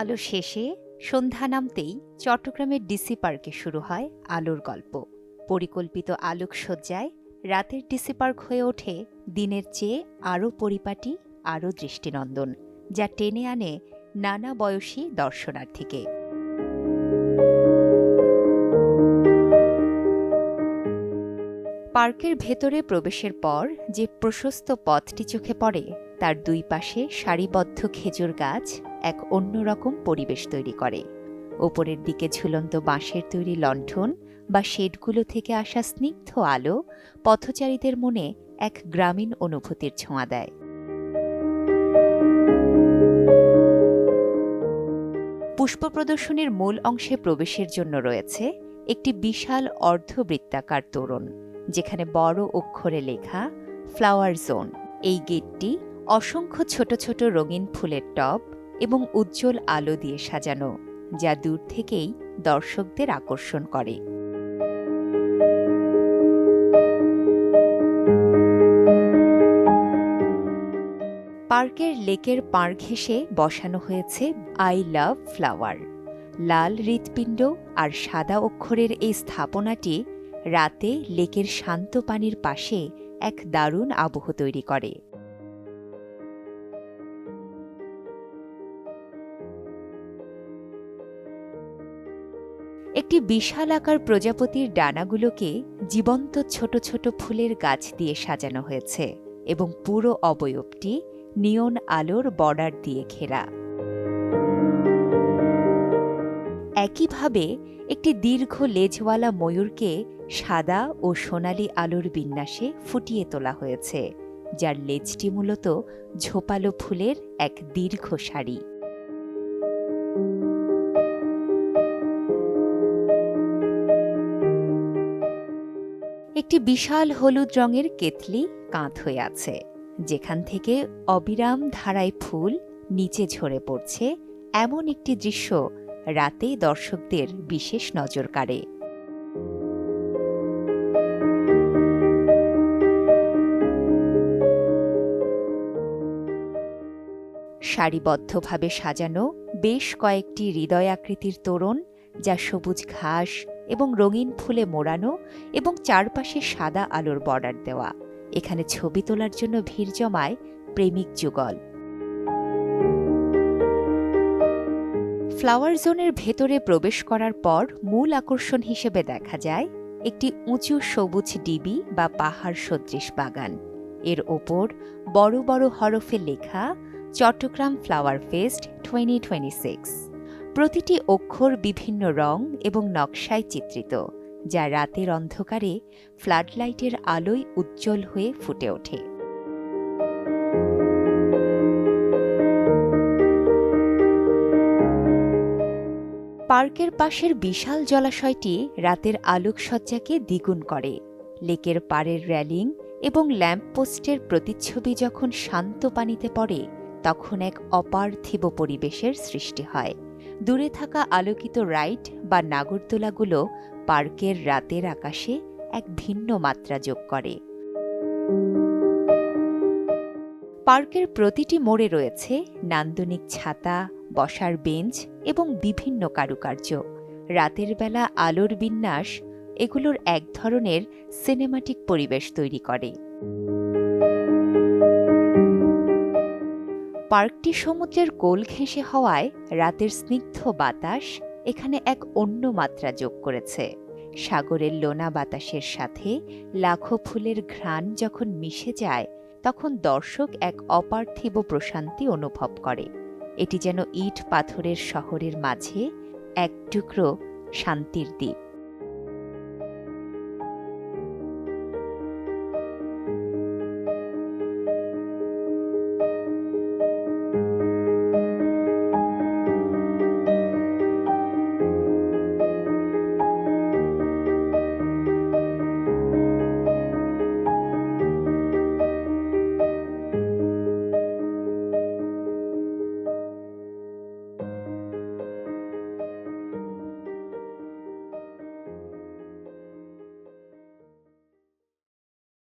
আলো শেষে সন্ধ্যা নামতেই চট্টগ্রামের ডিসি পার্কে শুরু হয় আলোর গল্প। পরিকল্পিত আলোকসজ্জায় রাতের ডিসি পার্ক হয়ে ওঠে দিনের চেয়ে আরও পরিপাটি, আরও দৃষ্টিনন্দন, যা টেনে আনে নানা বয়সী দর্শনার্থীকে। পার্কের ভেতরে প্রবেশের পর যে প্রশস্ত পথটি চোখে পড়ে, তার দুই পাশে সারিবদ্ধ খেজুর গাছ এক অন্যরকম পরিবেশ তৈরি করে। ওপরের দিকে ঝুলন্ত বাঁশের তৈরি লণ্ঠন বা শেডগুলো থেকে আসা স্নিগ্ধ আলো পথচারীদের মনে এক গ্রামীণ অনুভূতির ছোঁয়া দেয়। পুষ্প প্রদর্শনীর মূল অংশে প্রবেশের জন্য রয়েছে একটি বিশাল অর্ধবৃত্তাকার তোরণ, যেখানে বড় অক্ষরে লেখা ফ্লাওয়ার জোন। এই গেটটি অসংখ্য ছোট ছোট রঙিন ফুলের টব এবং উজ্জ্বল আলো দিয়ে সাজানো, যা দূর থেকেই দর্শকদের আকর্ষণ করে। পার্কের লেকের পাড় ঘেঁষে বসানো হয়েছে আই লাভ ফ্লাওয়ার। লাল হৃৎপিণ্ড আর সাদা অক্ষরের এই স্থাপনাটি রাতে লেকের শান্ত পানির পাশে এক দারুণ আবহ তৈরি করে। একটি বিশালাকার প্রজাপতির ডানাগুলোকে জীবন্ত ছোট ছোট ফুলের গাছ দিয়ে সাজানো হয়েছে এবং পুরো অবয়বটি নিয়ন আলোর বর্ডার দিয়ে ঘেরা। একইভাবে একটি দীর্ঘ লেজওয়ালা ময়ূরকে সাদা ও সোনালি আলোর বিন্যাসে ফুটিয়ে তোলা হয়েছে, যার লেজটি মূলত ঝোপালো ফুলের এক দীর্ঘ সারি। একটি বিশাল হলুদ রঙের কেতলি কাঁধ হয়ে আছে, যেখান থেকে অবিরাম ধারায় ফুল নিচে ঝরে পড়ছে। এমন একটি দৃশ্য রাতে দর্শকদের বিশেষ নজর কাড়ে। সারিবদ্ধভাবে সাজানো বেশ কয়েকটি হৃদয়াকৃতির তোরণ, যা সবুজ ঘাস এবং রঙিন ফুলে মোড়ানো এবং চারপাশে সাদা আলোর বর্ডার দেওয়া, এখানে ছবি তোলার জন্য ভিড় জমায় প্রেমিক যুগল। ফ্লাওয়ার জোনের ভেতরে প্রবেশ করার পর মূল আকর্ষণ হিসেবে দেখা যায় একটি উঁচু সবুজ ডিবি বা পাহাড় সদৃশ বাগান। এর ওপর বড় বড় হরফে লেখা চট্টগ্রাম ফ্লাওয়ার ফেস্ট 2026। প্রতিটি অক্ষর বিভিন্ন রং এবং নকশায় চিত্রিত, যা রাতের অন্ধকারে ফ্লাডলাইটের আলোয় উজ্জ্বল হয়ে ফুটে ওঠে। পার্কের পাশের বিশাল জলাশয়টি রাতের আলোকসজ্জাকে দ্বিগুণ করে। লেকের পাড়ের রেলিং এবং ল্যাম্পপোস্টের প্রতিচ্ছবি যখন শান্ত পানিতে পড়ে, তখন এক অপার্থিব পরিবেশের সৃষ্টি হয়। দূরে থাকা আলোকিত রাইড বা নাগরদোলাগুলো পার্কের রাতের আকাশে এক ভিন্ন মাত্রা যোগ করে। পার্কের প্রতিটি মোড়ে রয়েছে নান্দনিক ছাতা, বসার বেঞ্চ এবং বিভিন্ন কারুকার্য। রাতের বেলা আলোর বিন্যাস এগুলোর এক ধরনের সিনেমাটিক পরিবেশ তৈরি করে। পার্কটি সমুদ্রের কোল ঘেঁষে হওয়ায় রাতের স্নিগ্ধ বাতাস এখানে এক অন্য মাত্রা যোগ করেছে। সাগরের লোনা বাতাসের সাথে লাখো ফুলের ঘ্রাণ যখন মিশে যায়, তখন দর্শক এক অপার্থিব প্রশান্তি অনুভব করে। এটি যেন ইট পাথরের শহরের মাঝে এক টুকরো শান্তির দ্বীপ।